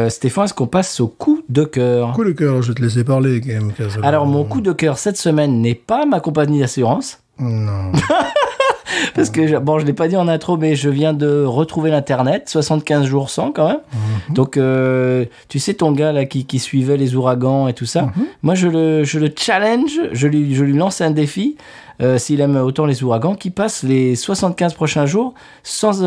Stéphane, est-ce qu'on passe au coup de cœur? Coup de cœur, je vais te laisser parler quand même. Alors, mon coup de cœur cette semaine n'est pas ma compagnie d'assurance. Non. Parce que, je l'ai pas dit en intro, mais je viens de retrouver l'Internet, 75 jours sans quand même. Donc, tu sais, ton gars là qui suivait les ouragans et tout ça, moi je le challenge, je lui lance un défi. S'il aime autant les ouragans, qui passe les 75 prochains jours sans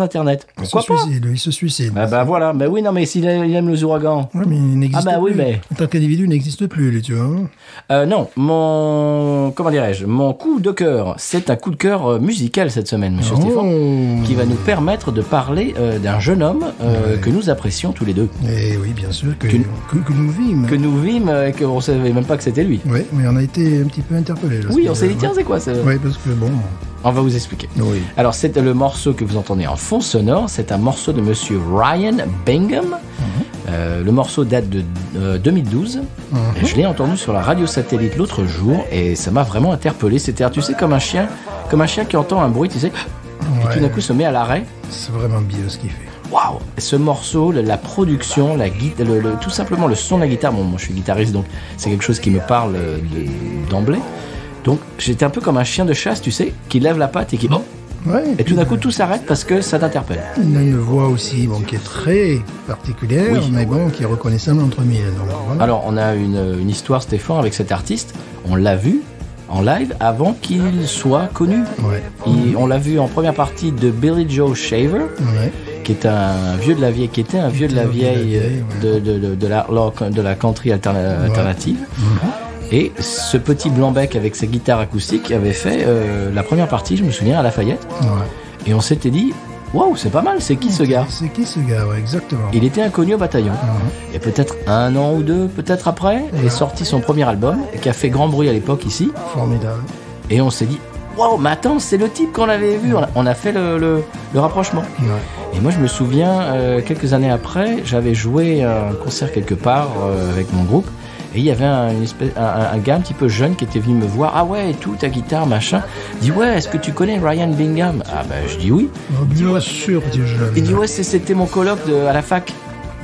Internet. Pourquoi pas? Il se suicide. Bah voilà, bah oui, non, mais s'il aime les ouragans. Ouais, mais il n'existe plus. Oui, mais... En tant qu'individu, il n'existe plus, lui, tu vois. Non, mon coup de cœur, c'est un coup de cœur musical cette semaine, monsieur Stéphane, qui va nous permettre de parler d'un jeune homme que nous apprécions tous les deux. Et oui, bien sûr, que nous vîmes. Que nous vîmes et qu'on ne savait même pas que c'était lui. Oui, mais on a été un petit peu interpellés. Oui, on s'est dit, tiens, c'est quoi ça? Oui, parce que bon... On va vous expliquer. Oui. Alors, c'est le morceau que vous entendez en fond sonore, c'est un morceau de monsieur Ryan Bingham. Le morceau date de 2012. Et je l'ai entendu sur la radio satellite l'autre jour et ça m'a vraiment interpellé. C'était, tu sais, comme un chien qui entend un bruit, tu sais, et tout d'un coup se met à l'arrêt. C'est vraiment bien ce qu'il fait. Waouh! Ce morceau, la production, la guitare, tout simplement le son de la guitare. Bon, moi je suis guitariste, donc c'est quelque chose qui me parle d'emblée. Donc j'étais un peu comme un chien de chasse, tu sais, qui lève la patte et qui... et tout d'un coup tout s'arrête parce que ça t'interpelle. Il a une voix aussi qui est très particulière, mais bon, qui est reconnaissable entre mille. Donc, voilà. Alors on a une histoire, Stéphane, avec cet artiste. On l'a vu en live avant qu'il soit connu. On l'a vu en première partie de Billy Joe Shaver. Qui est un vieux de la vieille, de la country alternative. Et ce petit blanc-bec avec sa guitare acoustique avait fait la première partie, je me souviens, à Lafayette. Et on s'était dit, waouh, c'est pas mal, c'est qui ce gars? C'est qui ce gars, exactement. Il était inconnu au bataillon. Et peut-être un an ou deux, peut-être après, est sorti son premier album, qui a fait grand bruit à l'époque ici. Formidable. Et on s'est dit, waouh, mais attends, c'est le type qu'on avait vu. On a fait le rapprochement. Et moi, je me souviens, quelques années après, j'avais joué un concert quelque part avec mon groupe. Et il y avait un gars un petit peu jeune qui était venu me voir. Ah ouais, et tout, ta guitare, machin. Il dit, ouais, est-ce que tu connais Ryan Bingham? Ah ben, je dis oui. Bien sûr, dit jeune. Il dit, ouais, c'était mon coloc à la fac.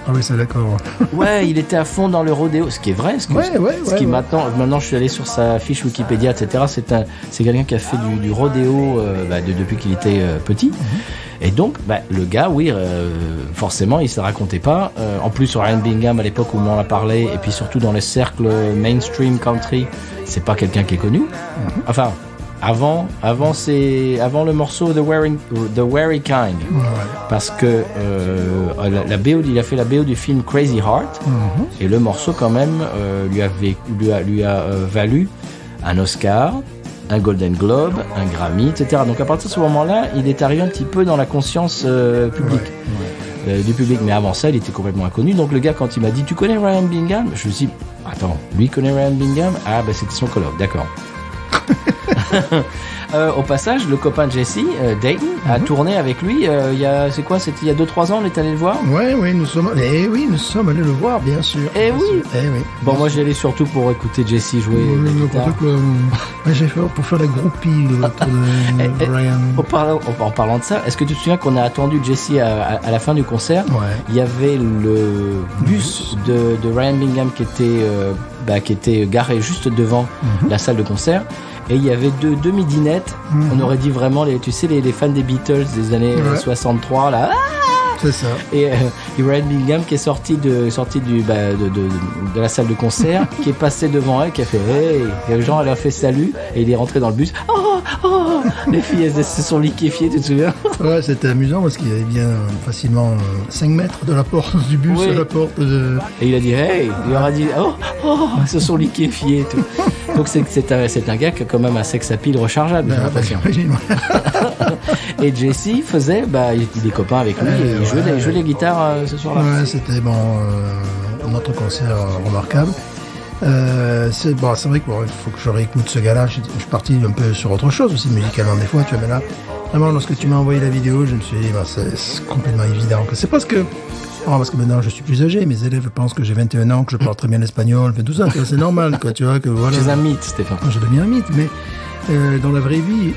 Ah oui, c'est d'accord. Ouais, il était à fond dans le rodéo, ce qui est vrai. Maintenant, je suis allé sur sa fiche Wikipédia, etc. C'est quelqu'un qui a fait du rodéo depuis qu'il était petit. Et donc, le gars, oui, forcément, il se racontait pas. En plus, Ryan Bingham, à l'époque où on en a parlé, et puis surtout dans les cercles mainstream country, c'est pas quelqu'un qui est connu. Enfin, avant le morceau The Weary Kind, parce que il a fait la BO du film Crazy Heart, et le morceau quand même lui a valu un Oscar, un Golden Globe, un Grammy, etc. Donc à partir de ce moment-là, il est arrivé un petit peu dans la conscience publique. Du public, mais avant ça il était complètement inconnu. Donc le gars, quand il m'a dit, tu connais Ryan Bingham, je me suis dit, attends, lui connaît Ryan Bingham? Ah ben c'était son coloc, d'accord. Au passage, le copain de Jesse, Dayton, a tourné avec lui. C'était il y a 2-3 ans, on est allé le voir. Oui, nous sommes allés le voir, bien sûr. Bon, moi j'y allais surtout pour écouter Jesse jouer la guitare. J'ai fait pour faire la groupie autour de Ryan. En parlant de ça, est-ce que tu te souviens qu'on a attendu Jesse à la fin du concert? Il y avait le bus de Ryan Bingham qui était garé juste devant la salle de concert. Et il y avait deux midinettes. On aurait dit vraiment les fans des Beatles des années 63 là. C'est ça. Et Ryan Bingham qui est sorti de la salle de concert, qui est passé devant elle, qui a fait hey, et les gens elle a fait salut et il est rentré dans le bus. Oh, les filles elles se sont liquéfiées, tu te souviens? Ouais, c'était amusant parce qu'il y avait bien facilement 5 mètres de la porte du bus à la porte de... Et il a dit hey, il leur a dit ils se sont liquéfiés et tout. Donc c'est un gars qui a quand même un sex appeal rechargeable, j'ai l'impression. Et Jesse faisait, il est copain avec lui et il jouait les guitares ce soir-là. Ouais, c'était notre concert remarquable. C'est vrai qu'il faut que je réécoute ce gars-là. Je suis parti un peu sur autre chose aussi musicalement des fois. Tu vois, mais là, vraiment, lorsque tu m'as envoyé la vidéo, je me suis dit, c'est complètement évident que c'est parce que maintenant je suis plus âgé, mes élèves pensent que j'ai 21 ans, que je parle très bien l'espagnol, tout ça, c'est normal, quoi, tu vois, que voilà. J'ai un mythe, Stéphane. Je deviens un mythe, mais dans la vraie vie,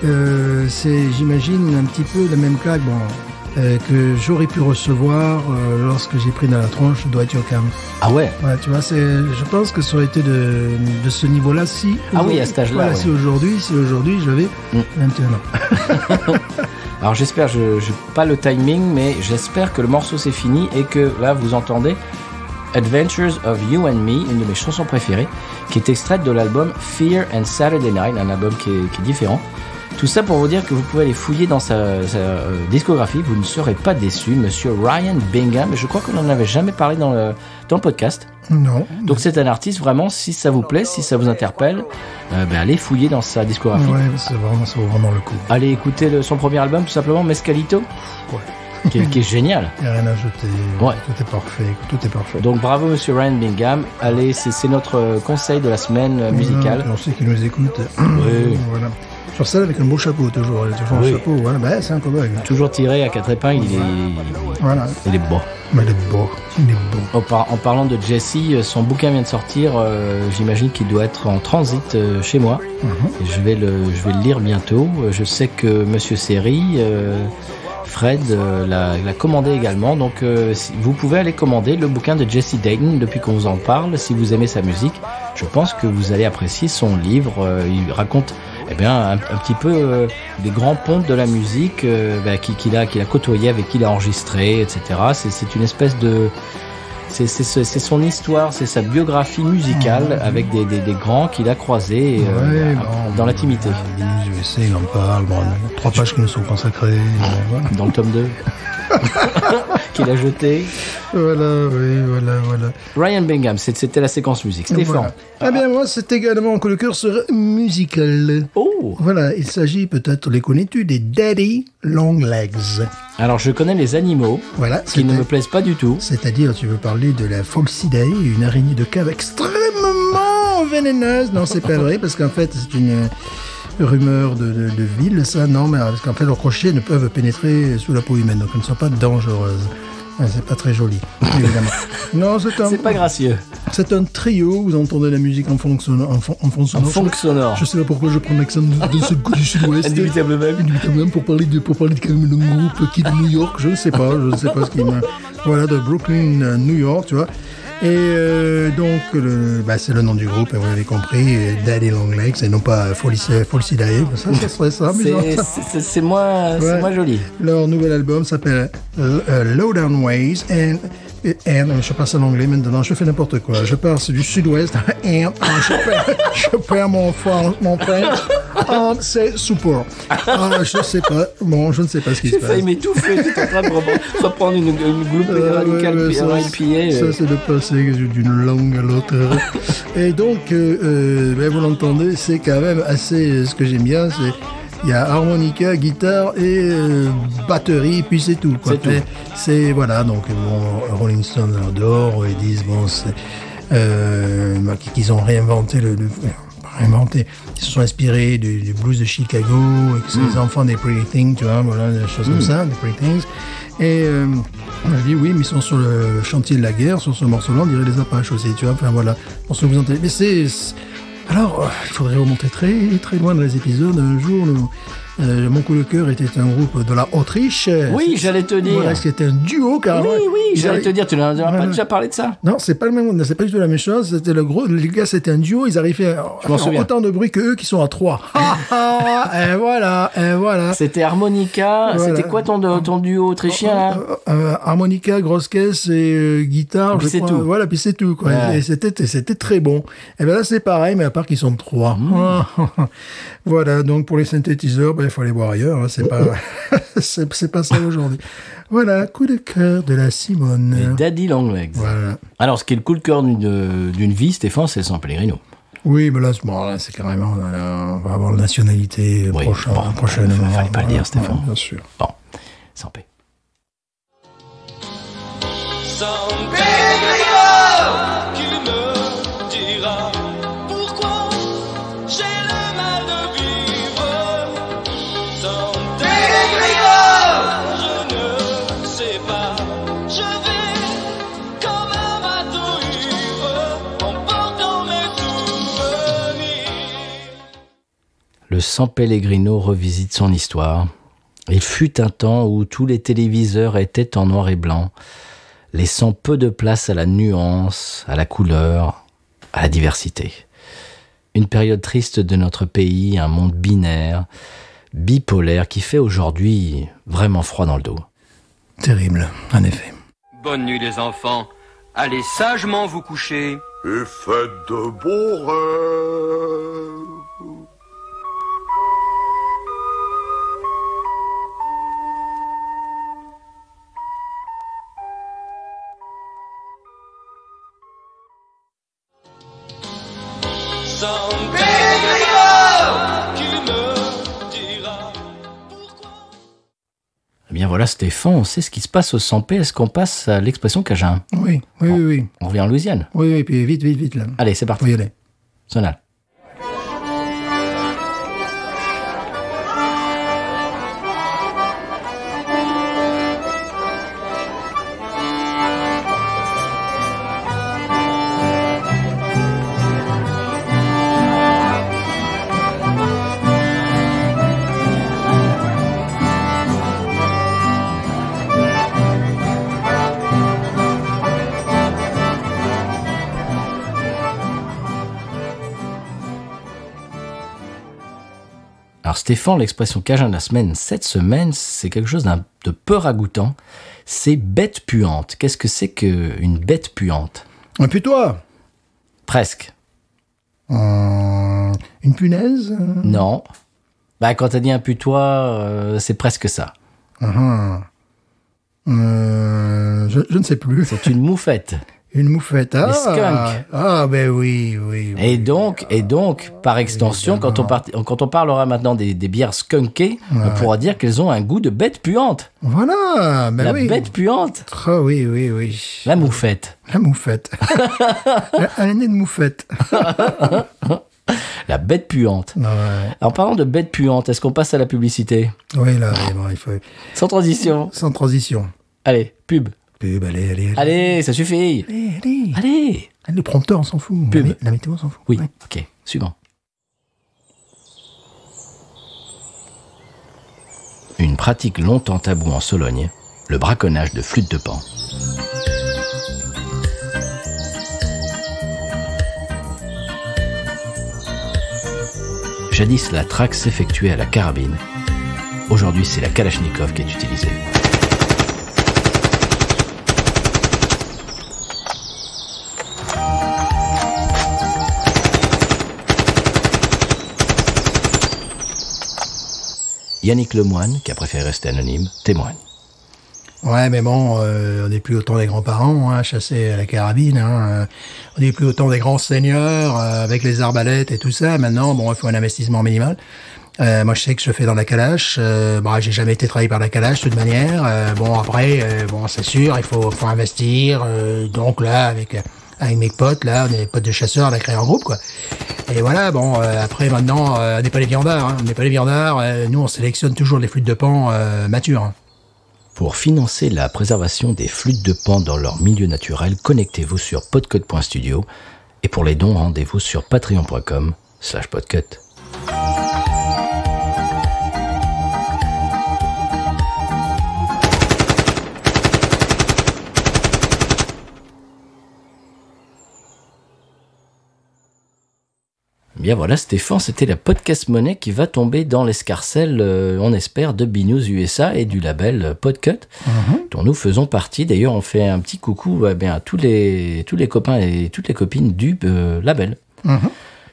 c'est, j'imagine, un petit peu la même claque. Bon, que j'aurais pu recevoir lorsque j'ai pris dans la tronche Dwight Yoakam. Ah ouais. Ouais, tu vois, je pense que ça aurait été de ce niveau-là si. Ah oui, à cet âge-là. Voilà, ouais. si aujourd'hui j'avais 21 ans. Alors j'espère, je n'ai pas le timing, mais j'espère que le morceau c'est fini et que là vous entendez Adventures of You and Me, une de mes chansons préférées, qui est extraite de l'album Fear and Saturday Night, un album qui est différent. Tout ça pour vous dire que vous pouvez aller fouiller dans sa discographie, vous ne serez pas déçus. Monsieur Ryan Bingham, je crois qu'on n'en avait jamais parlé dans le podcast. Non. Donc c'est un artiste vraiment, si ça vous plaît, si ça vous interpelle, allez fouiller dans sa discographie. Ouais, ça vaut vraiment le coup. Allez écouter son premier album, tout simplement, Mescalito, Ouais. qui est génial. Il n'y a rien à jeter. Ouais. Tout est parfait. Donc bravo Monsieur Ryan Bingham. Allez, c'est notre conseil de la semaine musicale. On sait qu'il nous écoute. Oui. Voilà. Sur celle avec un beau chapeau, toujours. Il a toujours Oui. un chapeau. Voilà. Ben, c'est un cowboy. Toujours tiré à quatre épingles, Voilà. il est beau. Mais il est beau. Il est beau. En parlant de Jesse, son bouquin vient de sortir. J'imagine qu'il doit être en transit chez moi. Et je vais le lire bientôt. Je sais que Monsieur Seri, Fred, l'a commandé également. Donc vous pouvez aller commander le bouquin de Jesse Dayton depuis qu'on vous en parle. Si vous aimez sa musique, je pense que vous allez apprécier son livre. Il raconte un petit peu des grands pontes de la musique qu'il a côtoyé, avec qui il a enregistré, etc. C'est une espèce de... C'est son histoire, c'est sa biographie musicale avec des grands qu'il a croisés dans l'intimité. Je sais, il en parle. Bon, 3 pages qui nous sont consacrées. Voilà. Dans le tome 2 qu'il a jeté. Voilà. Ryan Bingham, c'était la séquence musique. Stéphane. Voilà. Eh bien, moi, c'est également un coup de cœur sur musical. Oh. Voilà, il s'agit peut-être, les connais-tu, des Daddy Long Legs. Alors, je connais les animaux Voilà. qui ne me plaisent pas du tout. C'est-à-dire, tu veux parler de la Folcidae, une araignée de cave extrêmement vénéneuse. Non, c'est pas vrai, parce qu'en fait, c'est une rumeur de ville, ça. Non, mais parce qu'en fait, leurs crochets ne peuvent pénétrer sous la peau humaine, donc elles ne sont pas dangereuses. Ouais, c'est pas très joli, évidemment. Non, c'est pas gracieux. C'est un trio, vous entendez la musique en fond sonore. En fond sonore. Je sais pas pourquoi je prends l'accent du sud-ouest. Indubitablement. Pour parler de quand même d'un groupe qui est de New York, je ne sais pas ce qui m'a... Voilà, de Brooklyn, New York, tu vois. Et donc, c'est le nom du groupe, vous l'avez compris, Daddy Long Legs, et non pas Folcidae. Ça serait ça, c'est moins joli. Leur nouvel album s'appelle Low Down Ways, and je passe à l'anglais maintenant, je fais n'importe quoi. Je passe du sud-ouest, je perds mon French, c'est super. Je sais pas, je ne sais pas ce qui se passe. J'ai failli m'étouffer, tu es en train de reprendre une gloupe radicale IPA. Ça, c'est le passé d'une langue à l'autre. Et donc, vous l'entendez, c'est quand même assez, ce que j'aime bien, c'est... Il y a harmonica, guitare et batterie, puis c'est tout. Quoi. C'est voilà, donc Rolling Stones adorent, ils disent qu'ils ont réinventé ils se sont inspirés du blues de Chicago, et que c'est les enfants des Pretty Things, tu vois, voilà, des choses comme ça, des Pretty Things. Et on a dit oui, mais ils sont sur le chantier de la guerre, sur ce morceau-là, on dirait les Apaches aussi, tu vois, enfin voilà, pour ce que vous entendez. Mais alors, il faudrait remonter très très loin dans les épisodes. Un jour, mon coup de cœur était un groupe de la Autriche. Oui, j'allais te dire. Voilà, c'était un duo carrément. Oui, j'allais te dire. Tu n'as pas déjà parlé de ça? Non, c'est pas le même. C'est pas du tout la même chose. C'était les gars, c'était un duo. Ils arrivaient à faire autant de bruit que eux qui sont à 3. Et voilà. C'était harmonica. Voilà. C'était quoi ton duo autrichien là? Harmonica, grosse caisse et guitare. Puis c'est tout. Voilà, puis c'est tout. Quoi. Ouais. Et c'était très bon. Et bien là, c'est pareil, mais à part qu'ils sont 3. Voilà. Donc pour les synthétiseurs, il faut aller voir ailleurs. Hein. C'est pas ça aujourd'hui. Voilà, coup de cœur de la Simone. Et Daddy Long Legs. Voilà. Alors, ce qui est le coup de cœur d'une vie, Stéphane, c'est San Pellegrino. Oui, mais là, c'est carrément... on va avoir la nationalité prochainement. Il fallait pas le dire, Stéphane. Ouais, bien sûr. Bon, sans paix. San Pellegrino, qui me dira pourquoi j'ai le mal de vivre. San Pellegrino, je ne sais pas, je vais comme un bateau ivre en portant mes souvenirs. Le San Pellegrino revisite son histoire. Il fut un temps où tous les téléviseurs étaient en noir et blanc, laissant peu de place à la nuance, à la couleur, à la diversité. Une période triste de notre pays, un monde binaire, bipolaire, qui fait aujourd'hui vraiment froid dans le dos. Terrible, en effet. Bonne nuit les enfants. Allez sagement vous coucher. Et faites de beaux rêves. Eh bien voilà Stéphane, on sait ce qui se passe au 100p. Est-ce qu'on passe à l'expression Cajun? Oui. On revient en Louisiane. Oui, puis vite, là. Allez, c'est parti. Faut y aller. Sonal. Alors Stéphane, l'expression Cajun de la semaine, cette semaine, c'est quelque chose de peu ragoûtant. C'est bête puante. Qu'est-ce que c'est qu'une bête puante? Un putois. Presque. Une punaise. Non. Bah, quand t'as dit un putois, c'est presque ça. Je ne sais plus. C'est une moufette. Une moufette. Les skunks. Ah, ben oui. Et donc, par extension, quand on parlera maintenant des bières skunkées, on pourra dire qu'elles ont un goût de bête puante. Voilà, ben La oui. bête puante. Ah oui. La moufette. La moufette. Elle est née de moufette. La bête puante. Ouais. En parlant de bête puante, est-ce qu'on passe à la publicité? Oui, là, bon, il faut... Sans transition. Sans transition. Allez, pub. Pub, allez. Allez, ça suffit. Allez. Le prompteur, on s'en fout. Pub. La météo, on s'en fout. Oui, Ouais. ok, suivant. Une pratique longtemps taboue en Sologne, le braconnage de flûtes de Pan. Jadis, la traque s'effectuait à la carabine. Aujourd'hui, c'est la Kalachnikov qui est utilisée. Yannick Lemoine, qui a préféré rester anonyme, témoigne. Ouais, mais bon, on n'est plus au temps des grands-parents, hein, chasser à la carabine. On n'est plus au temps des grands seigneurs avec les arbalètes et tout ça. Maintenant, bon, il faut un investissement minimal. Moi, je sais que je fais dans la calache. J'ai jamais été travaillé par la calache, de toute manière. C'est sûr, il faut investir. Donc là, avec mes potes, là, on est des potes de chasseurs, on a créé un groupe, quoi. Et voilà, après, maintenant, on n'est pas les viandards. Nous, on sélectionne toujours les flûtes de Pan matures. Hein. Pour financer la préservation des flûtes de Pan dans leur milieu naturel, connectez-vous sur podcut.studio et pour les dons, rendez-vous sur patreon.com/podcut. Bien voilà Stéphane, c'était la podcast monnaie qui va tomber dans l'escarcelle, on espère, de B-News USA et du label Podcut, dont nous faisons partie. D'ailleurs, on fait un petit coucou à tous les copains et toutes les copines du label.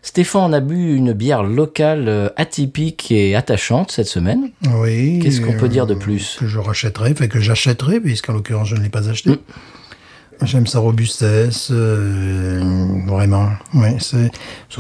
Stéphane, on a bu une bière locale atypique et attachante cette semaine. Oui. Qu'est-ce qu'on peut dire de plus? Que j'achèterai, puisqu'en l'occurrence, je ne l'ai pas acheté. J'aime sa robustesse, vraiment. Ouais, ce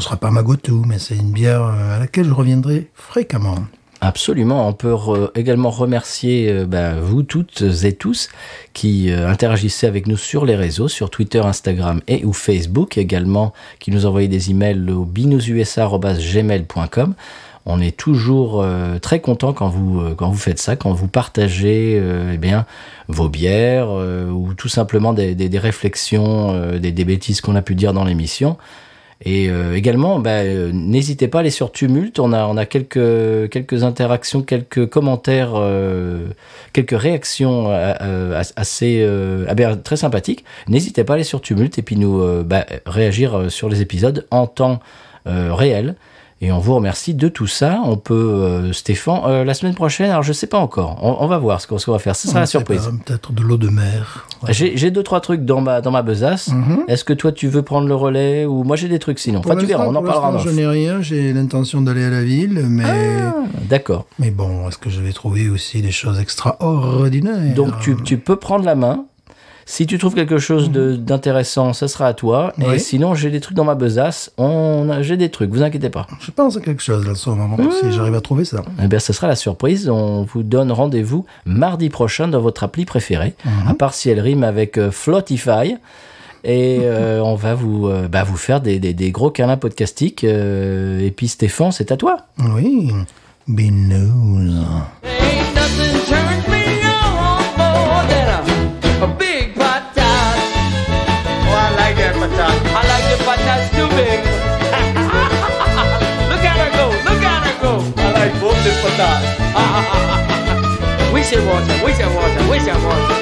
sera pas ma go-to, mais c'est une bière à laquelle je reviendrai fréquemment. Absolument. On peut également remercier vous toutes et tous qui interagissez avec nous sur les réseaux, sur Twitter, Instagram et ou Facebook, également qui nous envoyaient des emails au binoususa@gmail.com. On est toujours très content quand vous faites ça, quand vous partagez vos bières ou tout simplement des réflexions, des bêtises qu'on a pu dire dans l'émission. Et également, n'hésitez pas à aller sur Tumult. On a quelques interactions, quelques commentaires, quelques réactions assez très sympathiques. N'hésitez pas à aller sur Tumult et puis nous réagir sur les épisodes en temps réel. Et on vous remercie de tout ça. On peut, Stéphane, la semaine prochaine, alors je sais pas encore. On va voir ce qu'on va faire. Ce sera la surprise. Peut-être de l'eau de mer. Ouais. J'ai 2-3 trucs dans ma besace. Est-ce que toi tu veux prendre le relais ou moi j'ai des trucs sinon. Enfin tu verras, on en parlera en off. Je n'ai rien. J'ai l'intention d'aller à la ville, mais. D'accord. Mais bon, est-ce que je vais trouver aussi des choses extraordinaires? Donc tu peux prendre la main. Si tu trouves quelque chose d'intéressant, ça sera à toi. Oui. Et sinon, j'ai des trucs dans ma besace. J'ai des trucs, vous inquiétez pas. Je pense à quelque chose là, ce moment, si j'arrive à trouver ça. Eh bien, ce sera la surprise. On vous donne rendez-vous mardi prochain dans votre appli préférée. À part si elle rime avec Flotify. Et on va vous faire des gros câlins podcastiques. Et puis Stéphane, c'est à toi. Oui. Binous. Ain't nothing turns me on more than a big patat. Oh, I like that patat. I like the patats too big. Look at her go, look at her go. I like both the patats. We should watch her, we should watch her, we should watch her.